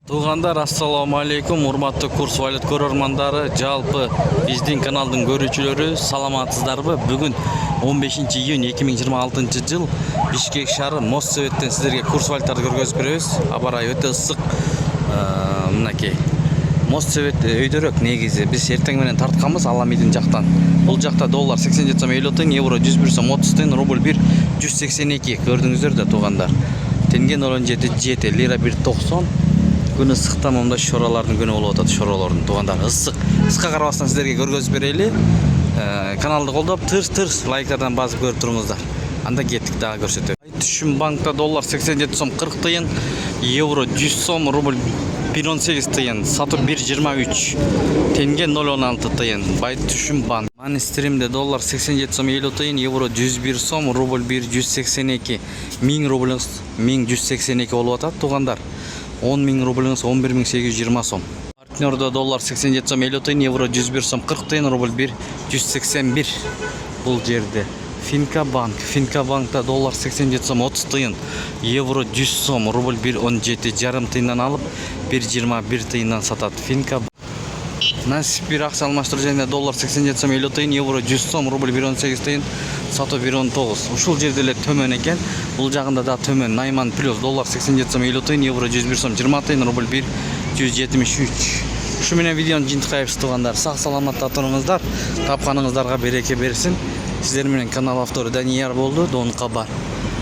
Туғандар, ассаламу алейкум, урматтуу курс валют көрөрмандары, жалпы биздин каналдын көрүүчүлөрү, саламатсыздарбы? Бүгүн 15 июнь 2026 жыл Бишкек шаары Моссоветтен сиздерге курс валютарды көргөзүп беребиз. Аба ырайы өтө ысык. Мынакей Моссовет өйдөрөк негизи. Биз эртең менен тартканбыз Аламидин жактан. Бул жакта доллар 87 сом 50 тыйын, евро 101 сом 30 тыйын, рубль 1 182. Көрдүңүздөр да туугандар. Тенге 0.7, лира 1.90. Күн ысыкта момда шоралардын күнү болуп атат, шоралордун туугандар. Ыска карабастан сиздерге көргөзүп берели. Каналды колдоп, тырс лайктардан басып көрүп туруңуздар. Анда кеттик дагы көрсөтөм. Түшүм банкта доллар 87 сом 40 тыйын, евро 100 сом, рубль 1.18 тыйын, сатып 1.23, тенге 0.16 тыйын. Бай түшүм банк. Манистеримде доллар 87 сом 50 тыйын, евро 101 сом, рубль 1.182, 1000 рубльыңыз 1182 болуп атат туугандар. 10.000 рубльыңыз 11.820 сом. Партнерда доллар 87 сом 50 тыйын, евро 101 сом 40 тыйын, рубль 1.181. Бул жерде Финка банкта доллар 87 сом 30 тыйын, евро 100 сом, рубль 1.17 жарым тыйындан алып 1.21 тыйындан сатат. Финка Насип бир акча алмаштыруу жеринде доллар 87 сом 50 тыйын, евро 100 сом, рубль 1.18 тыйын, сатуу 1.19. Ушул жерде эле төмөн экен. Бул жагында да төмөн. Найман плюс доллар 87 сом 50 тыйын, евро 101 сом 20 тыйын, рубль 1.173. Ушу менен видеону жыйынтыктайбыз туугандар. Сак саламатта туруңуздар. Тапканыңыздарга береке берсин. Сиздер менен канал автору Данияр болду. Дон Кабар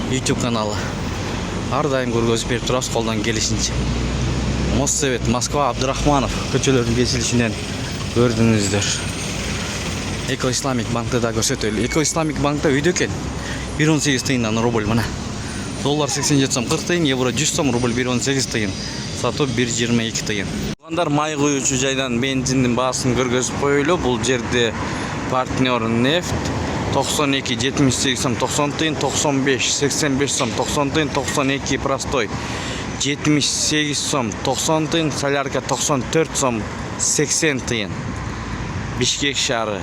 YouTube каналы. Ар дайым көргөзүп берип турабыз колдон келишинче. Моссовет, Москва, Абдурахманов көчөлөрдүн кесилишинен көрдүңүздөр. Эко Исламик банкты да көрсөтөлү. Эко Исламик банкта үйдө экен. 1.18 тыйындан рубль мына. Доллар 87 сом 40 тыйын, евро 100 сом, рубль 1.18 тыйын. Сатуу 1.22 тыйын. Тугандар, май куюучу жайдан бензиндин баасын көргөзүп коелу. Бул жерде партнер нефть 92 78 сом 90 тыйын, 95 85 сом 90 тыйын, 92 простой 78 сом 90 тыйын, солярка 94 сом 80 тыйын. Бишкек шаары.